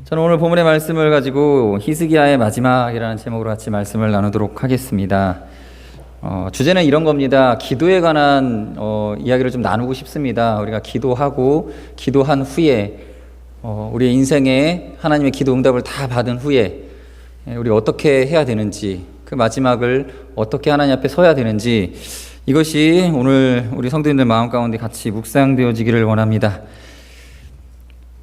저는 오늘 본문의 말씀을 가지고 히스기야의 마지막이라는 제목으로 같이 말씀을 나누도록 하겠습니다. 주제는 이런 겁니다. 기도에 관한 이야기를 좀 나누고 싶습니다. 우리가 기도하고 기도한 후에 우리의 인생에 하나님의 기도 응답을 다 받은 후에 우리 어떻게 해야 되는지, 그 마지막을 어떻게 하나님 앞에 서야 되는지, 이것이 오늘 우리 성도님들 마음 가운데 같이 묵상되어지기를 원합니다.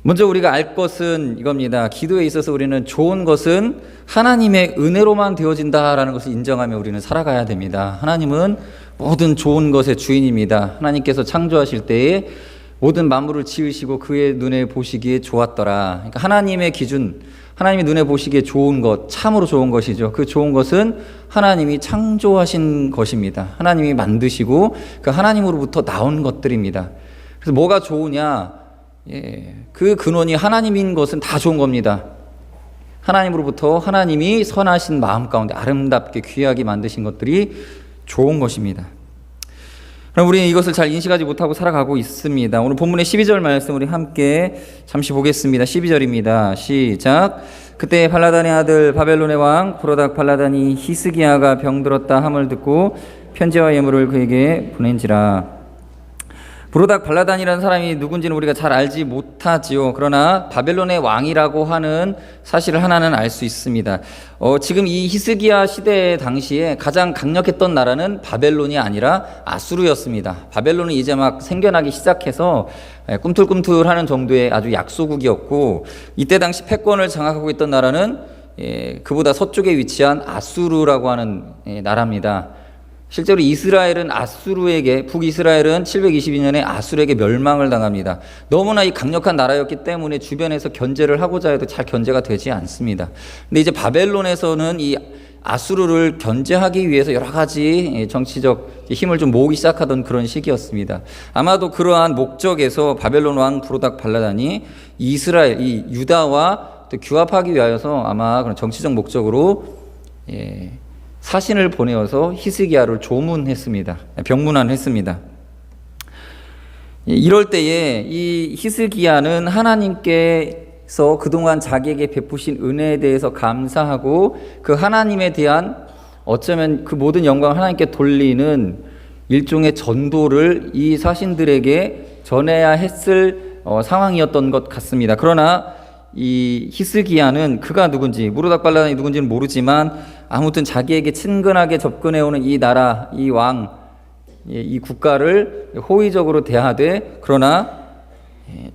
먼저 우리가 알 것은 이겁니다. 기도에 있어서 우리는 좋은 것은 하나님의 은혜로만 되어진다라는 것을 인정하며 우리는 살아가야 됩니다. 하나님은 모든 좋은 것의 주인입니다. 하나님께서 창조하실 때에 모든 만물을 지으시고 그의 눈에 보시기에 좋았더라. 그러니까 하나님의 기준, 하나님이 눈에 보시기에 좋은 것, 참으로 좋은 것이죠. 그 좋은 것은 하나님이 창조하신 것입니다. 하나님이 만드시고 그 하나님으로부터 나온 것들입니다. 그래서 뭐가 좋으냐? 그 근원이 하나님인 것은 다 좋은 겁니다. 하나님으로부터 하나님이 선하신 마음 가운데 아름답게 귀하게 만드신 것들이 좋은 것입니다. 그럼 우리는 이것을 잘 인식하지 못하고 살아가고 있습니다. 오늘 본문의 12절 말씀 우리 함께 잠시 보겠습니다. 12절입니다. 시작. 그때 발라단의 아들 바벨론의 왕 브로닥 발라단이 히스기야가 병들었다 함을 듣고 편지와 예물을 그에게 보낸지라. 브로닥 발라단이라는 사람이 누군지는 우리가 잘 알지 못하지요. 그러나 바벨론의 왕이라고 하는 사실을 하나는 알 수 있습니다. 지금 이 히스기야 시대 당시에 가장 강력했던 나라는 바벨론이 아니라 아수르였습니다. 바벨론은 이제 막 생겨나기 시작해서 꿈틀꿈틀하는 정도의 아주 약소국이었고, 이때 당시 패권을 장악하고 있던 나라는 그보다 서쪽에 위치한 아수르라고 하는 나라입니다. 실제로 이스라엘은 북이스라엘은 722년에 아수르에게 멸망을 당합니다. 너무나 이 강력한 나라였기 때문에 주변에서 견제를 하고자 해도 잘 견제가 되지 않습니다. 근데 이제 바벨론에서는 이 아수르를 견제하기 위해서 여러 가지 정치적 힘을 좀 모으기 시작하던 그런 시기였습니다. 아마도 그러한 목적에서 바벨론 왕 브로닥 발라단이 이 유다와 또 규합하기 위하여서 아마 그런 정치적 목적으로 사신을 보내어서 히스기야를 조문했습니다. 병문안했습니다. 이럴 때에 이 히스기야는 하나님께서 그동안 자기에게 베푸신 은혜에 대해서 감사하고 그 하나님에 대한 어쩌면 그 모든 영광을 하나님께 돌리는 일종의 전도를 이 사신들에게 전해야 했을 상황이었던 것 같습니다. 그러나 이 히스기야는 그가 누군지, 브로닥 발라단이 누군지는 모르지만 아무튼 자기에게 친근하게 접근해오는 이 나라, 이 왕, 이 국가를 호의적으로 대하되, 그러나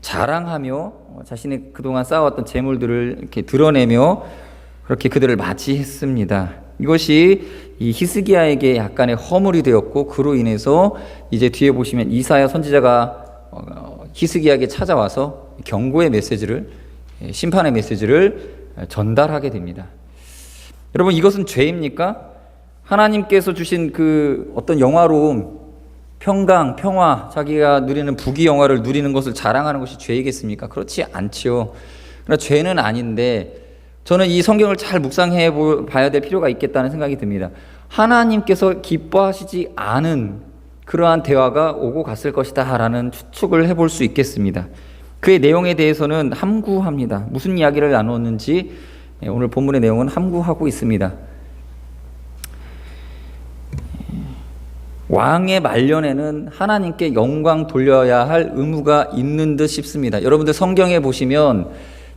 자랑하며 자신의 그동안 쌓아왔던 재물들을 이렇게 드러내며 그렇게 그들을 맞이했습니다. 이것이 이 히스기야에게 약간의 허물이 되었고, 그로 인해서 이제 뒤에 보시면 이사야 선지자가 히스기야에게 찾아와서 경고의 메시지를, 심판의 메시지를 전달하게 됩니다. 여러분, 이것은 죄입니까? 하나님께서 주신 그 어떤 영화로움, 평강, 평화, 자기가 누리는 부귀영화를 누리는 것을 자랑하는 것이 죄이겠습니까? 그렇지 않지요. 그러나 죄는 아닌데, 저는 이 성경을 잘 묵상해 봐야 될 필요가 있겠다는 생각이 듭니다. 하나님께서 기뻐하시지 않은 그러한 대화가 오고 갔을 것이다 라는 추측을 해볼 수 있겠습니다. 그의 내용에 대해서는 함구합니다. 무슨 이야기를 나누었는지 오늘 본문의 내용은 함구하고 있습니다. 왕의 말년에는 하나님께 영광 돌려야 할 의무가 있는 듯 싶습니다. 여러분들 성경에 보시면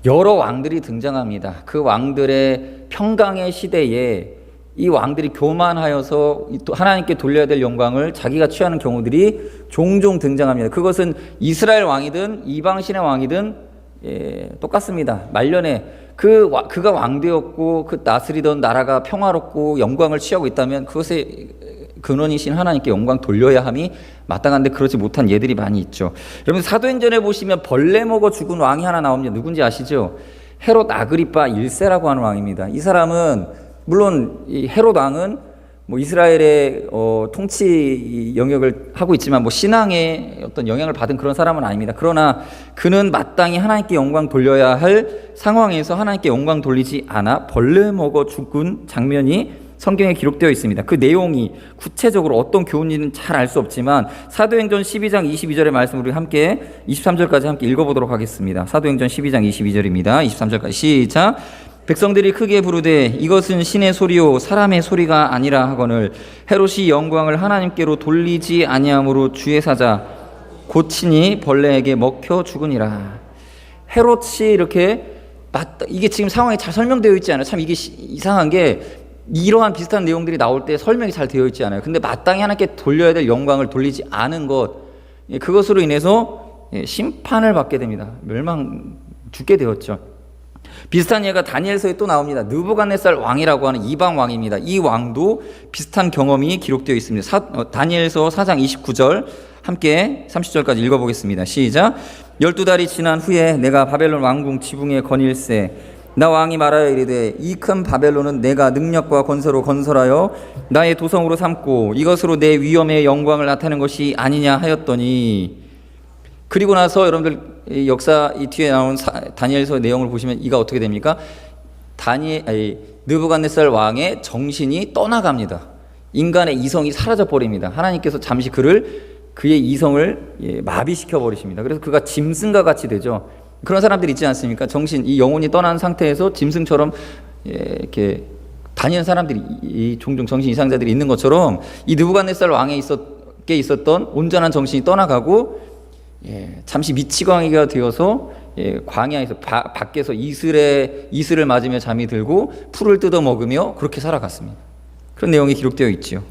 여러 왕들이 등장합니다. 그 왕들의 평강의 시대에 이 왕들이 교만하여서 하나님께 돌려야 될 영광을 자기가 취하는 경우들이 종종 등장합니다. 그것은 이스라엘 왕이든 이방신의 왕이든 똑같습니다. 말년에 그가 왕되었고 그 다스리던 나라가 평화롭고 영광을 취하고 있다면 그것의 근원이신 하나님께 영광 돌려야 함이 마땅한데 그러지 못한 예들이 많이 있죠. 여러분, 사도행전에 보시면 벌레 먹어 죽은 왕이 하나 나옵니다. 누군지 아시죠? 헤롯 아그리파 1세라고 하는 왕입니다. 이 사람은 물론 이 헤롯 왕은 이스라엘의 통치 영역을 하고 있지만 신앙의 어떤 영향을 받은 그런 사람은 아닙니다. 그러나 그는 마땅히 하나님께 영광 돌려야 할 상황에서 하나님께 영광 돌리지 않아 벌레 먹어 죽은 장면이 성경에 기록되어 있습니다. 그 내용이 구체적으로 어떤 교훈인지는 잘 알 수 없지만 사도행전 12장 22절의 말씀 우리 함께 23절까지 함께 읽어보도록 하겠습니다. 사도행전 12장 22절입니다. 23절까지 시작. 백성들이 크게 부르되 이것은 신의 소리요 사람의 소리가 아니라 하거늘 헤롯이 영광을 하나님께로 돌리지 아니함으로 주의 사자 고치니 벌레에게 먹혀 죽으니라. 헤롯이 이렇게 이게 지금 상황이 잘 설명되어 있지 않아요? 참 이게 이상한 게 이러한 비슷한 내용들이 나올 때 설명이 잘 되어 있지 않아요. 근데 마땅히 하나님께 돌려야 될 영광을 돌리지 않은 것, 그것으로 인해서 심판을 받게 됩니다. 죽게 되었죠. 비슷한 예가 다니엘서에 또 나옵니다. 느부갓네살 왕이라고 하는 이방 왕입니다. 이 왕도 비슷한 경험이 기록되어 있습니다. 다니엘서 4장 29절 함께 30절까지 읽어보겠습니다. 시작. 12달이 지난 후에 내가 바벨론 왕궁 지붕에 거닐세 나 왕이 말하여 이르되 이 큰 바벨론은 내가 능력과 권세로 건설하여 나의 도성으로 삼고 이것으로 내 위엄의 영광을 나타내는 것이 아니냐 하였더니, 그리고 나서 여러분들 역사 이 뒤에 나온 다니엘서 내용을 보시면 이가 어떻게 됩니까? 느부갓네살 왕의 정신이 떠나갑니다. 인간의 이성이 사라져 버립니다. 하나님께서 잠시 그의 이성을 마비시켜 버리십니다. 그래서 그가 짐승과 같이 되죠. 그런 사람들 있지 않습니까? 이 영혼이 떠난 상태에서 짐승처럼 이렇게 다니는 사람들이 종종 정신 이상자들이 있는 것처럼 이 느부갓네살 왕에 있었던 온전한 정신이 떠나가고 잠시 미치광이가 되어서 광야에서 밖에서 이슬을 맞으며 잠이 들고 풀을 뜯어 먹으며 그렇게 살아갔습니다. 그런 내용이 기록되어 있지요.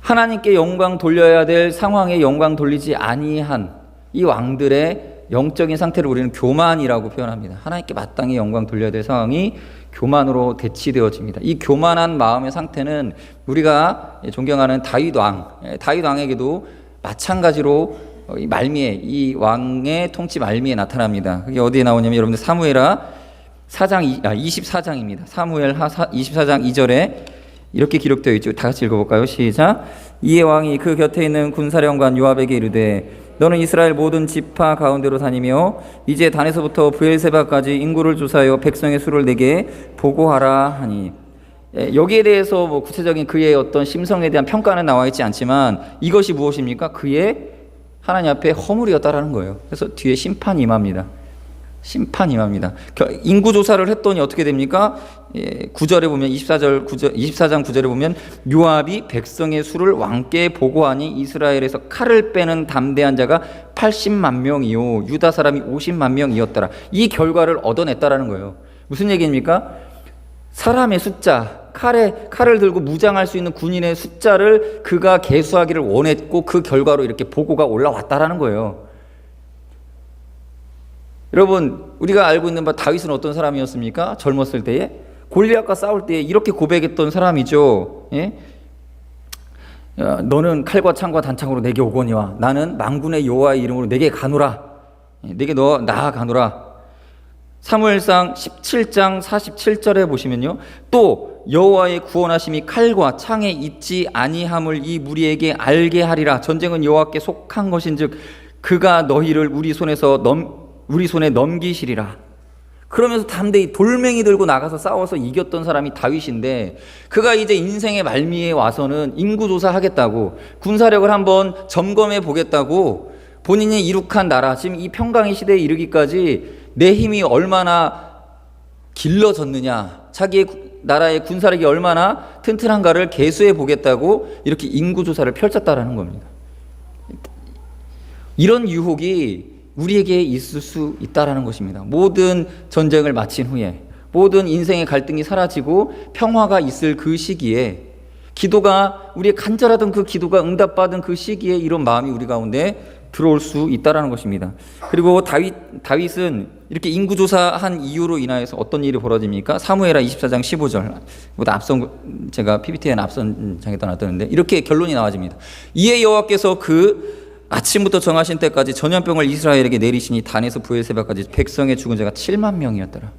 하나님께 영광 돌려야 될 상황에 영광 돌리지 아니한 이 왕들의 영적인 상태를 우리는 교만이라고 표현합니다. 하나님께 마땅히 영광 돌려야 될 상황이 교만으로 대치되어집니다. 이 교만한 마음의 상태는 우리가 존경하는 다윗 왕에게도 마찬가지로 이 왕의 통치 말미에 나타납니다. 그게 어디에 나오냐면 여러분들 사무엘하 24장입니다. 사무엘하 24장 2절에 이렇게 기록되어 있죠. 다 같이 읽어볼까요? 시작. 이에 왕이 그 곁에 있는 군사령관 요압에게 이르되 너는 이스라엘 모든 지파 가운데로 다니며 이제 단에서부터 브엘세바까지 인구를 조사하여 백성의 수를 내게 보고하라 하니, 여기에 대해서 구체적인 그의 어떤 심성에 대한 평가는 나와 있지 않지만 이것이 무엇입니까? 그의 하나님 앞에 허물이었다라는 거예요. 그래서 뒤에 심판이 임합니다. 인구 조사를 했더니 어떻게 됩니까? 9절에 보면 24장 9절에 보면 요압이 백성의 수를 왕께 보고하니 이스라엘에서 칼을 빼는 담대한 자가 80만 명이요 유다 사람이 50만 명이었더라. 이 결과를 얻어냈다라는 거예요. 무슨 얘기입니까? 사람의 숫자, 칼을 들고 무장할 수 있는 군인의 숫자를 그가 계수하기를 원했고 그 결과로 이렇게 보고가 올라왔다라는 거예요. 여러분, 우리가 알고 있는 바 다윗은 어떤 사람이었습니까? 젊었을 때에 골리앗과 싸울 때 이렇게 고백했던 사람이죠. 너는 칼과 창과 단창으로 내게 오거니와 나는 만군의 여호와의 이름으로 내게 가노라. 내게 나아가노라. 사무엘상 17장 47절에 보시면요, 또 여호와의 구원하심이 칼과 창에 있지 아니함을 이 무리에게 알게 하리라. 전쟁은 여호와께 속한 것인즉 그가 너희를 우리 손에 넘기시리라. 그러면서 담대히 돌멩이 들고 나가서 싸워서 이겼던 사람이 다윗인데, 그가 이제 인생의 말미에 와서는 인구조사하겠다고, 군사력을 한번 점검해 보겠다고 본인이 이룩한 나라, 지금 이 평강의 시대에 이르기까지 내 힘이 얼마나 길러졌느냐, 자기의 나라의 군사력이 얼마나 튼튼한가를 계수해 보겠다고 이렇게 인구조사를 펼쳤다라는 겁니다. 이런 유혹이 우리에게 있을 수 있다라는 것입니다. 모든 전쟁을 마친 후에, 모든 인생의 갈등이 사라지고 평화가 있을 그 시기에, 우리의 간절하던 그 기도가 응답받은 그 시기에 이런 마음이 우리 가운데 들어올 수 있다라는 것입니다. 그리고 다윗은 이렇게 인구조사한 이유로 인하여서 어떤 일이 벌어집니까? 사무엘하 24장 15절. 제가 PPT에 앞선 장에 떠났는데 이렇게 결론이 나와집니다. 이에 여호와께서 아침부터 정하신 때까지 전염병을 이스라엘에게 내리시니 단에서 브엘세바까지 백성의 죽은 자가 7만 명이었더라.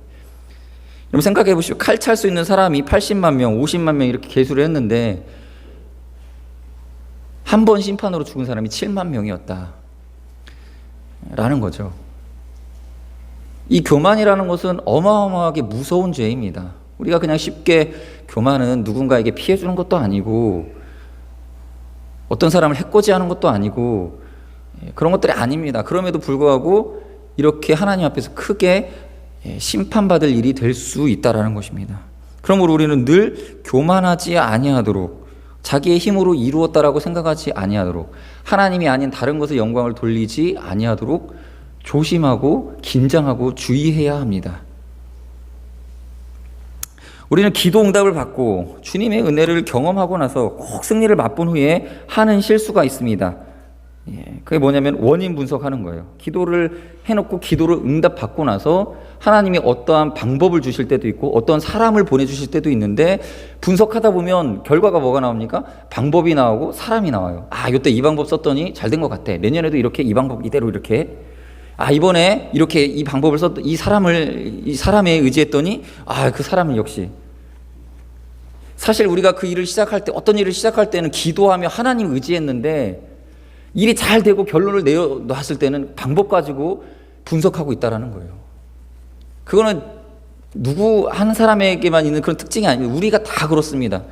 여러분 생각해 보시오. 칼 찰 수 있는 사람이 80만 명, 50만 명 이렇게 계수를 했는데 한 번 심판으로 죽은 사람이 7만 명이었다 라는 거죠. 이 교만이라는 것은 어마어마하게 무서운 죄입니다. 우리가 그냥 쉽게 교만은 누군가에게 피해 주는 것도 아니고 어떤 사람을 해코지하는 것도 아니고 그런 것들이 아닙니다. 그럼에도 불구하고 이렇게 하나님 앞에서 크게 심판받을 일이 될 수 있다라는 것입니다. 그러므로 우리는 늘 교만하지 아니하도록, 자기의 힘으로 이루었다라고 생각하지 아니하도록, 하나님이 아닌 다른 것에 영광을 돌리지 아니하도록 조심하고 긴장하고 주의해야 합니다. 우리는 기도 응답을 받고 주님의 은혜를 경험하고 나서 꼭 승리를 맛본 후에 하는 실수가 있습니다. 그게 뭐냐면 원인 분석하는 거예요. 기도를 해놓고 기도를 응답받고 나서 하나님이 어떠한 방법을 주실 때도 있고 어떤 사람을 보내주실 때도 있는데, 분석하다 보면 결과가 뭐가 나옵니까? 방법이 나오고 사람이 나와요. 이때 이 방법 썼더니 잘 된 것 같아. 내년에도 이렇게 이 방법 이대로 이렇게. 이번에 이렇게 이 방법을 이 사람에 의지했더니 그 사람은 역시. 사실 우리가 그 일을 시작할 때, 어떤 일을 시작할 때는 기도하며 하나님 의지했는데 일이 잘 되고 결론을 내놨을 때는 방법 가지고 분석하고 있다는 거예요. 그거는 누구 한 사람에게만 있는 그런 특징이 아니에요. 우리가 다 그렇습니다.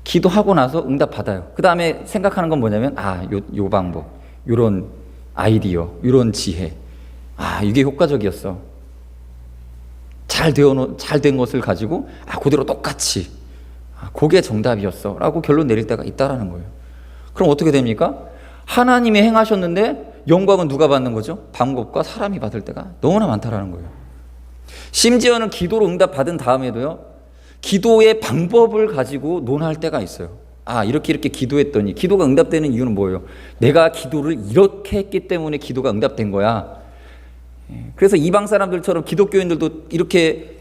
기도하고 나서 응답 받아요. 그 다음에 생각하는 건 뭐냐면 요 방법, 요런 아이디어, 요런 지혜, 이게 효과적이었어. 잘 된 것을 가지고 그대로 똑같이 그게 정답이었어 라고 결론 내릴 때가 있다라는 거예요. 그럼 어떻게 됩니까? 하나님이 행하셨는데 영광은 누가 받는 거죠? 방법과 사람이 받을 때가 너무나 많다라는 거예요. 심지어는 기도로 응답 받은 다음에도요, 기도의 방법을 가지고 논할 때가 있어요. 이렇게 기도했더니, 기도가 응답되는 이유는 뭐예요? 내가 기도를 이렇게 했기 때문에 기도가 응답된 거야. 그래서 이방 사람들처럼 기독교인들도 이렇게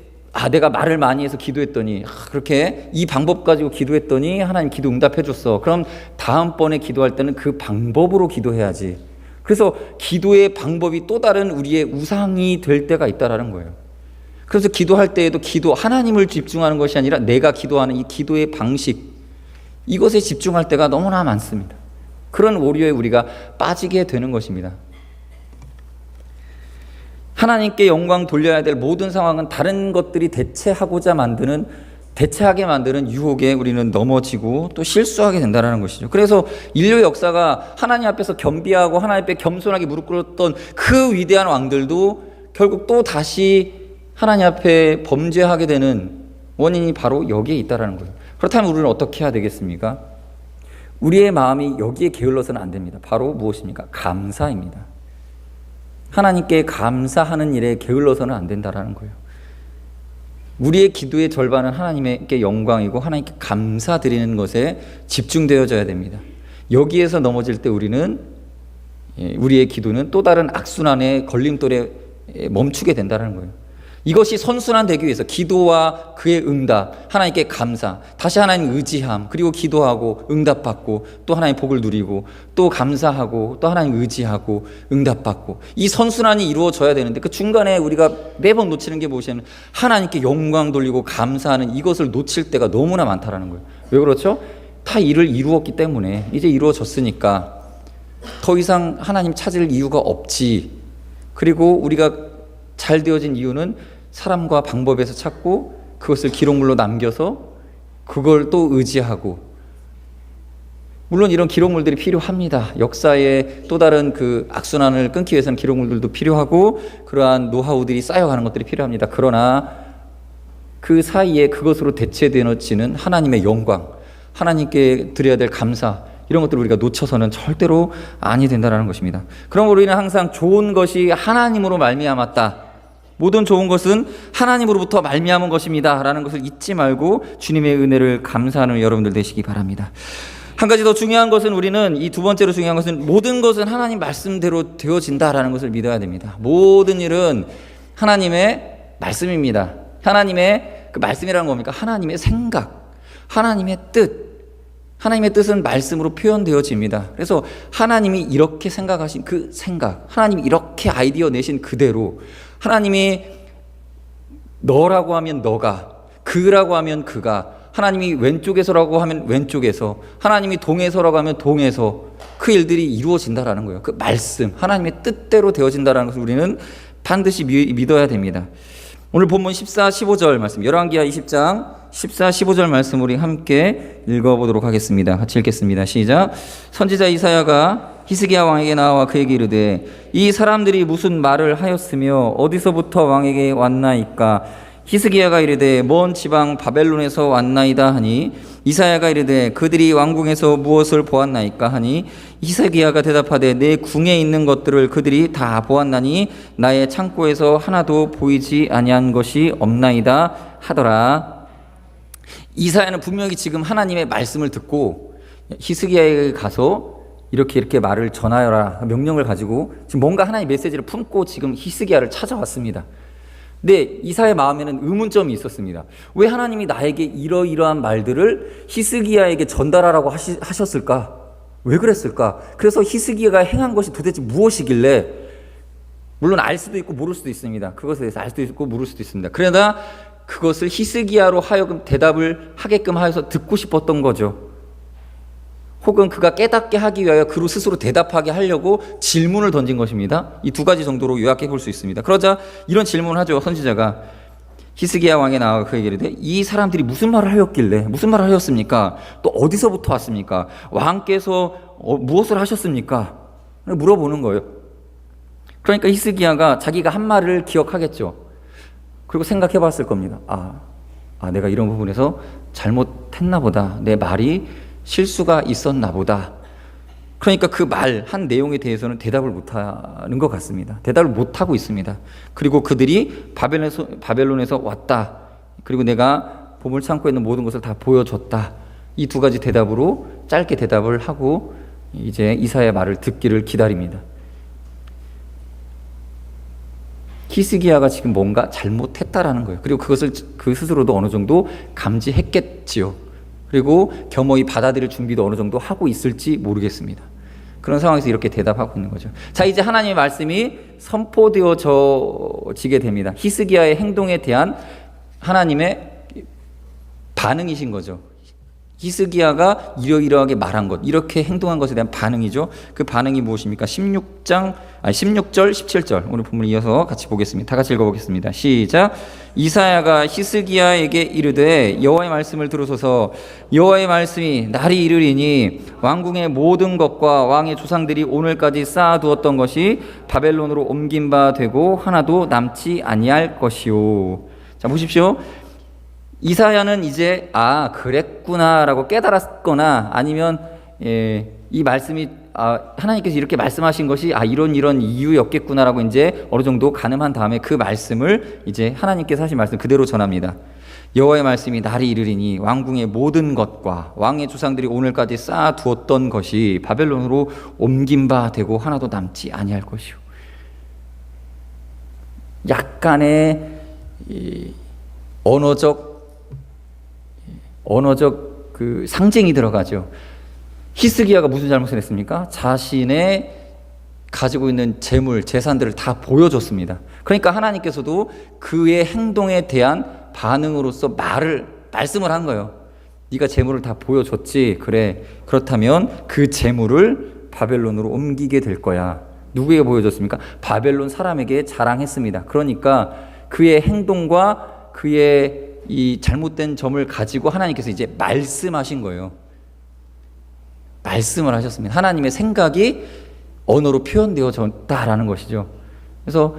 내가 말을 많이 해서 기도했더니, 그렇게 이 방법 가지고 기도했더니 하나님 기도 응답해 줬어. 그럼 다음번에 기도할 때는 그 방법으로 기도해야지. 그래서 기도의 방법이 또 다른 우리의 우상이 될 때가 있다라는 거예요. 그래서 기도할 때에도 하나님을 집중하는 것이 아니라 내가 기도하는 이 기도의 방식, 이것에 집중할 때가 너무나 많습니다. 그런 오류에 우리가 빠지게 되는 것입니다. 하나님께 영광 돌려야 될 모든 상황은 다른 것들이 대체하게 만드는 유혹에 우리는 넘어지고 또 실수하게 된다는 것이죠. 그래서 인류 역사가 하나님 앞에서 겸비하고 하나님 앞에 겸손하게 무릎 꿇었던 그 위대한 왕들도 결국 또 다시 하나님 앞에 범죄하게 되는 원인이 바로 여기에 있다는 거예요. 그렇다면 우리는 어떻게 해야 되겠습니까? 우리의 마음이 여기에 게을러서는 안 됩니다. 바로 무엇입니까? 감사입니다. 하나님께 감사하는 일에 게을러서는 안 된다는 거예요. 우리의 기도의 절반은 하나님께 영광이고 하나님께 감사드리는 것에 집중되어져야 됩니다. 여기에서 넘어질 때 우리의 기도는 또 다른 악순환의 걸림돌에 멈추게 된다는 거예요. 이것이 선순환되기 위해서 기도와 그의 응답, 하나님께 감사, 다시 하나님 의지함, 그리고 기도하고 응답받고 또 하나님 복을 누리고 또 감사하고 또 하나님 의지하고 응답받고, 이 선순환이 이루어져야 되는데 그 중간에 우리가 매번 놓치는 게 무엇이냐면 하나님께 영광 돌리고 감사하는 이것을 놓칠 때가 너무나 많다라는 거예요. 왜 그렇죠? 다 일을 이루었기 때문에, 이제 이루어졌으니까 더 이상 하나님 찾을 이유가 없지. 그리고 우리가 잘 되어진 이유는 사람과 방법에서 찾고 그것을 기록물로 남겨서 그걸 또 의지하고, 물론 이런 기록물들이 필요합니다. 역사의 또 다른 그 악순환을 끊기 위해서는 기록물들도 필요하고 그러한 노하우들이 쌓여가는 것들이 필요합니다. 그러나 그 사이에 그것으로 대체되어지는 하나님의 영광, 하나님께 드려야 될 감사, 이런 것들을 우리가 놓쳐서는 절대로 아니 된다는 것입니다. 그럼 우리는 항상 좋은 것이 하나님으로 말미암았다, 모든 좋은 것은 하나님으로부터 말미암은 것입니다 라는 것을 잊지 말고 주님의 은혜를 감사하는 여러분들 되시기 바랍니다. 한 가지 더 중요한 것은, 우리는 이 두 번째로 중요한 것은 모든 것은 하나님 말씀대로 되어진다라는 것을 믿어야 됩니다. 모든 일은 하나님의 말씀입니다. 하나님의 그 말씀이라는 겁니까? 하나님의 생각, 하나님의 뜻. 하나님의 뜻은 말씀으로 표현되어집니다. 그래서 하나님이 이렇게 생각하신 그 생각, 하나님이 이렇게 아이디어 내신 그대로, 하나님이 너라고 하면 너가, 그라고 하면 그가, 하나님이 왼쪽에서라고 하면 왼쪽에서, 하나님이 동에서라고 하면 동에서 그 일들이 이루어진다라는 거예요. 그 말씀, 하나님의 뜻대로 되어진다라는 것을 우리는 반드시 믿어야 됩니다. 오늘 본문 14, 15절 말씀, 열왕기하 20장 14, 15절 말씀 우리 함께 읽어보도록 하겠습니다. 같이 읽겠습니다. 시작. 선지자 이사야가 히스기야 왕에게 나와 그에게 이르되 이 사람들이 무슨 말을 하였으며 어디서부터 왕에게 왔나이까? 히스기야가 이르되 먼 지방 바벨론에서 왔나이다 하니 이사야가 이르되 그들이 왕궁에서 무엇을 보았나이까 하니 히스기야가 대답하되 내 궁에 있는 것들을 그들이 다 보았나니 나의 창고에서 하나도 보이지 아니한 것이 없나이다 하더라. 이사야는 분명히 지금 하나님의 말씀을 듣고 히스기야에게 가서 이렇게 말을 전하여라 명령을 가지고 지금 뭔가 하나님의 메시지를 품고 지금 히스기야를 찾아왔습니다. 근데 이사야의 마음에는 의문점이 있었습니다. 왜 하나님이 나에게 이러이러한 말들을 히스기야에게 전달하라고 하셨을까? 왜 그랬을까? 그래서 히스기야가 행한 것이 도대체 무엇이길래, 물론 알 수도 있고 모를 수도 있습니다. 그것에 대해서 알 수도 있고 모를 수도 있습니다. 그러나 그것을 히스기야로 하여금 대답을 하게끔 하여서 듣고 싶었던 거죠. 혹은 그가 깨닫게 하기 위하여 그로 스스로 대답하게 하려고 질문을 던진 것입니다. 이 두 가지 정도로 요약해 볼 수 있습니다. 그러자 이런 질문을 하죠. 선지자가 히스기야 왕에 나와 그에게 이르되 이 사람들이 무슨 말을 하였길래, 무슨 말을 하였습니까? 또 어디서부터 왔습니까? 왕께서 무엇을 하셨습니까? 물어보는 거예요. 그러니까 히스기야가 자기가 한 말을 기억하겠죠. 그리고 생각해 봤을 겁니다. 내가 이런 부분에서 잘못했나 보다. 내 말이 실수가 있었나 보다. 그러니까 그 말 한 내용에 대해서는 대답을 못하는 것 같습니다. 대답을 못하고 있습니다. 그리고 그들이 바벨론에서 왔다. 그리고 내가 보물창고에 있는 모든 것을 다 보여줬다. 이 두 가지 대답으로 짧게 대답을 하고 이제 이사야의 말을 듣기를 기다립니다. 히스기야가 지금 뭔가 잘못했다라는 거예요. 그리고 그것을 그 스스로도 어느 정도 감지했겠지요. 그리고 겸허히 받아들일 준비도 어느 정도 하고 있을지 모르겠습니다. 그런 상황에서 이렇게 대답하고 있는 거죠. 자, 이제 하나님의 말씀이 선포되어지게 됩니다. 히스기야의 행동에 대한 하나님의 반응이신 거죠. 히스기야가 이러이러하게 말한 것, 이렇게 행동한 것에 대한 반응이죠. 그 반응이 무엇입니까? 16절, 17절 오늘 본문 이어서 같이 보겠습니다. 다 같이 읽어보겠습니다. 시작. 이사야가 히스기야에게 이르되 여호와의 말씀을 들으소서. 여호와의 말씀이 날이 이르리니 왕궁의 모든 것과 왕의 조상들이 오늘까지 쌓아두었던 것이 바벨론으로 옮긴 바 되고 하나도 남지 아니할 것이요. 자, 보십시오. 이사야는 이제 그랬구나라고 깨달았거나 아니면 이 말씀이 하나님께서 이렇게 말씀하신 것이 이런 이유였겠구나라고 이제 어느 정도 가늠한 다음에 그 말씀을 이제 하나님께서 하신 말씀 그대로 전합니다. 여호와의 말씀이 날이 이르리니 왕궁의 모든 것과 왕의 조상들이 오늘까지 쌓아두었던 것이 바벨론으로 옮긴 바 되고 하나도 남지 아니할 것이요. 약간의 언어적 그 상징이 들어가죠. 히스기야가 무슨 잘못을 했습니까? 자신의 가지고 있는 재물, 재산들을 다 보여줬습니다. 그러니까 하나님께서도 그의 행동에 대한 반응으로서 말씀을 한 거예요. 네가 재물을 다 보여줬지. 그래. 그렇다면 그 재물을 바벨론으로 옮기게 될 거야. 누구에게 보여줬습니까? 바벨론 사람에게 자랑했습니다. 그러니까 그의 행동과 그의 이 잘못된 점을 가지고 하나님께서 이제 말씀하신 거예요. 말씀을 하셨습니다. 하나님의 생각이 언어로 표현되어졌다라는 것이죠. 그래서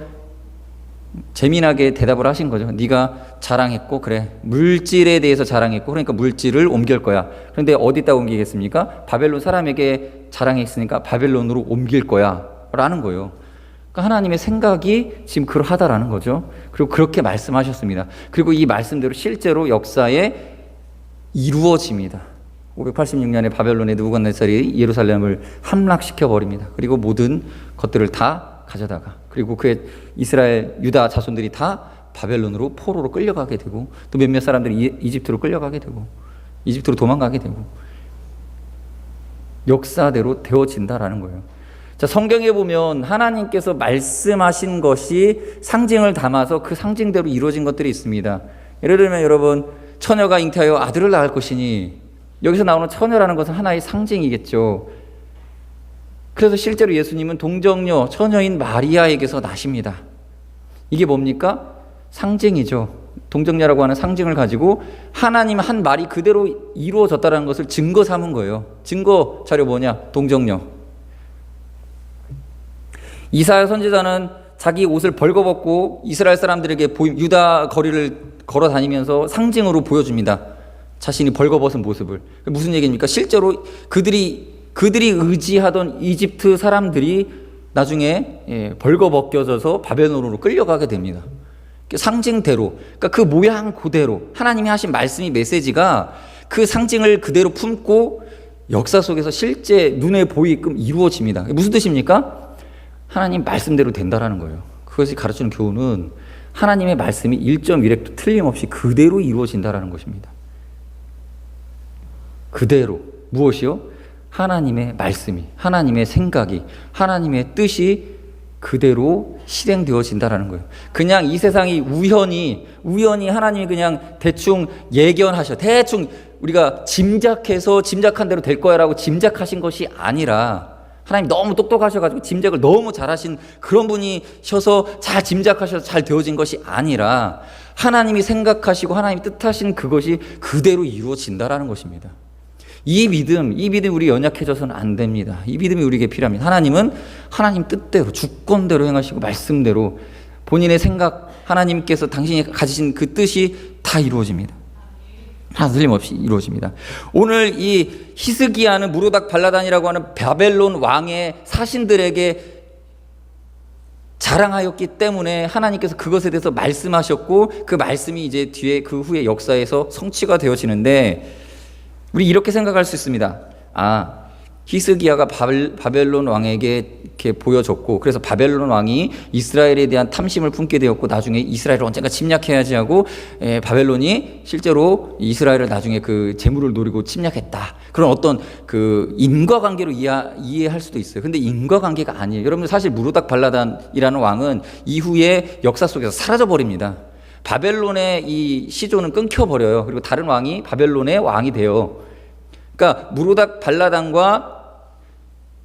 재미나게 대답을 하신 거죠. 네가 자랑했고 그래. 물질에 대해서 자랑했고 그러니까 물질을 옮길 거야. 그런데 어디다 옮기겠습니까? 바벨론 사람에게 자랑했으니까 바벨론으로 옮길 거야 라는 거예요. 그러니까 하나님의 생각이 지금 그러하다라는 거죠. 그리고 그렇게 말씀하셨습니다. 그리고 이 말씀대로 실제로 역사에 이루어집니다. 586년에 바벨론의 느부갓네살이 예루살렘을 함락시켜 버립니다. 그리고 모든 것들을 다 가져다가, 그리고 그의 이스라엘 유다 자손들이 다 바벨론으로 포로로 끌려가게 되고, 또 몇몇 사람들이 이집트로 끌려가게 되고, 이집트로 도망가게 되고, 역사대로 되어진다라는 거예요. 자, 성경에 보면 하나님께서 말씀하신 것이 상징을 담아서 그 상징대로 이루어진 것들이 있습니다. 예를 들면 여러분, 처녀가 잉태하여 아들을 낳을 것이니, 여기서 나오는 처녀라는 것은 하나의 상징이겠죠. 그래서 실제로 예수님은 동정녀, 처녀인 마리아에게서 나십니다. 이게 뭡니까? 상징이죠. 동정녀라고 하는 상징을 가지고 하나님 한 말이 그대로 이루어졌다는 것을 증거 삼은 거예요. 증거 자료 뭐냐? 동정녀. 이사야 선지자는 자기 옷을 벌거벗고 이스라엘 사람들에게 유다 거리를 걸어 다니면서 상징으로 보여줍니다. 자신이 벌거벗은 모습을. 무슨 얘기입니까? 실제로 그들이 의지하던 이집트 사람들이 나중에 벌거벗겨져서 바벨론으로 끌려가게 됩니다. 상징대로, 그러니까 그 모양 그대로 하나님이 하신 말씀이 메시지가 그 상징을 그대로 품고 역사 속에서 실제 눈에 보이게끔 이루어집니다. 무슨 뜻입니까? 하나님 말씀대로 된다라는 거예요. 그것이 가르치는 교훈은 하나님의 말씀이 1.1획도 틀림없이 그대로 이루어진다라는 것입니다. 그대로. 무엇이요? 하나님의 말씀이, 하나님의 생각이, 하나님의 뜻이 그대로 실행되어진다라는 거예요. 그냥 이 세상이 우연히 하나님이 그냥 대충 예견하셔, 대충 우리가 짐작한 대로 될 거야라고 짐작하신 것이 아니라, 하나님 너무 똑똑하셔가지고 짐작을 너무 잘하신 그런 분이셔서 잘 짐작하셔서 잘 되어진 것이 아니라, 하나님이 생각하시고 하나님이 뜻하신 그것이 그대로 이루어진다라는 것입니다. 이 믿음 우리 연약해져서는 안 됩니다. 이 믿음이 우리에게 필요합니다. 하나님은 하나님 뜻대로, 주권대로 행하시고 말씀대로 본인의 생각, 하나님께서 당신이 가지신 그 뜻이 다 이루어집니다. 하나 틀림없이 이루어집니다. 오늘 이 히스기야는 무로닥 발라단이라고 하는 바벨론 왕의 사신들에게 자랑하였기 때문에 하나님께서 그것에 대해서 말씀하셨고, 그 말씀이 이제 뒤에 그 후에 역사에서 성취가 되어지는데, 우리 이렇게 생각할 수 있습니다. 히스기야가 바벨론 왕에게 이렇게 보여줬고, 그래서 바벨론 왕이 이스라엘에 대한 탐심을 품게 되었고, 나중에 이스라엘을 언젠가 침략해야지 하고 바벨론이 실제로 이스라엘을 나중에 그 재물을 노리고 침략했다. 그런 어떤 그 인과관계로 이해할 수도 있어요. 근데 인과관계가 아니에요. 여러분, 사실 무로닥 발라단이라는 왕은 이후에 역사 속에서 사라져 버립니다. 바벨론의 이 시조는 끊겨버려요. 그리고 다른 왕이 바벨론의 왕이 돼요. 그러니까 무로닥 발라단과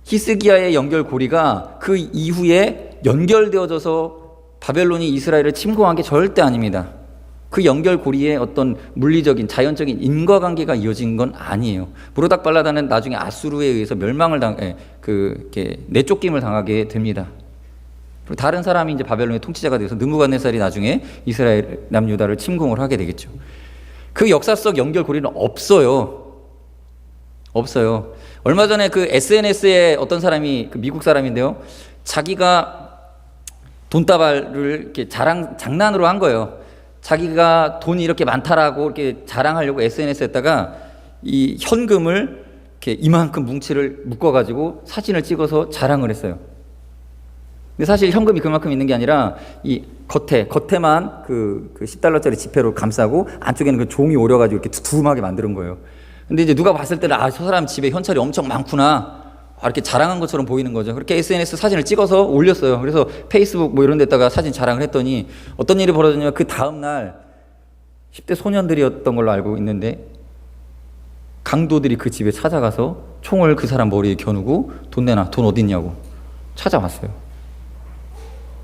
히스기야의 연결고리가 그 이후에 연결되어져서 바벨론이 이스라엘을 침공한 게 절대 아닙니다. 그 연결고리에 어떤 물리적인 자연적인 인과관계가 이어진 건 아니에요. 무로닥 발라단은 나중에 아수르에 의해서 내쫓김을 당하게 됩니다. 그리고 다른 사람이 이제 바벨론의 통치자가 되어서 느부갓네살이 나중에 이스라엘 남유다를 침공을 하게 되겠죠. 그 역사 속 연결고리는 없어요. 얼마 전에 그 SNS에 어떤 사람이, 그 미국 사람인데요, 자기가 돈다발을 이렇게 장난으로 한 거예요. 자기가 돈이 이렇게 많다라고 이렇게 자랑하려고 SNS에다가 이 현금을 이렇게 이만큼 뭉치를 묶어가지고 사진을 찍어서 자랑을 했어요. 근데 사실 현금이 그만큼 있는 게 아니라 이 겉에만 그 $10짜리 지폐로 감싸고 안쪽에는 그 종이 오려가지고 이렇게 두툼하게 만드는 거예요. 근데 이제 누가 봤을 때는 저 사람 집에 현찰이 엄청 많구나, 이렇게 자랑한 것처럼 보이는 거죠. 그렇게 SNS 사진을 찍어서 올렸어요. 그래서 페이스북 뭐 이런 데다가 사진 자랑을 했더니 어떤 일이 벌어졌냐면, 그 다음날 10대 소년들이었던 걸로 알고 있는데 강도들이 그 집에 찾아가서 총을 그 사람 머리에 겨누고 돈 내놔, 돈 어디 있냐고 찾아왔어요.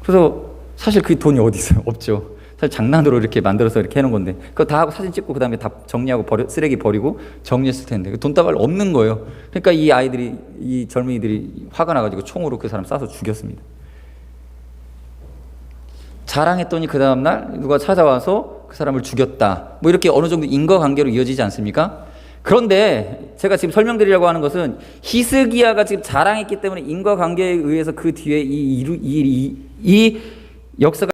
그래서 사실 그 돈이 어디 있어요? 없죠. 사실 장난으로 이렇게 만들어서 이렇게 해놓은 건데, 그거 다 하고 사진 찍고 그 다음에 다 정리하고 쓰레기 버리고 정리했을 텐데 돈다발 없는 거예요. 그러니까 이 젊은이들이 화가 나가지고 총으로 그 사람 쏴서 죽였습니다. 자랑했더니 그 다음날 누가 찾아와서 그 사람을 죽였다. 뭐 이렇게 어느 정도 인과관계로 이어지지 않습니까? 그런데 제가 지금 설명드리려고 하는 것은, 히스기야가 지금 자랑했기 때문에 인과관계에 의해서 그 뒤에 이 역사가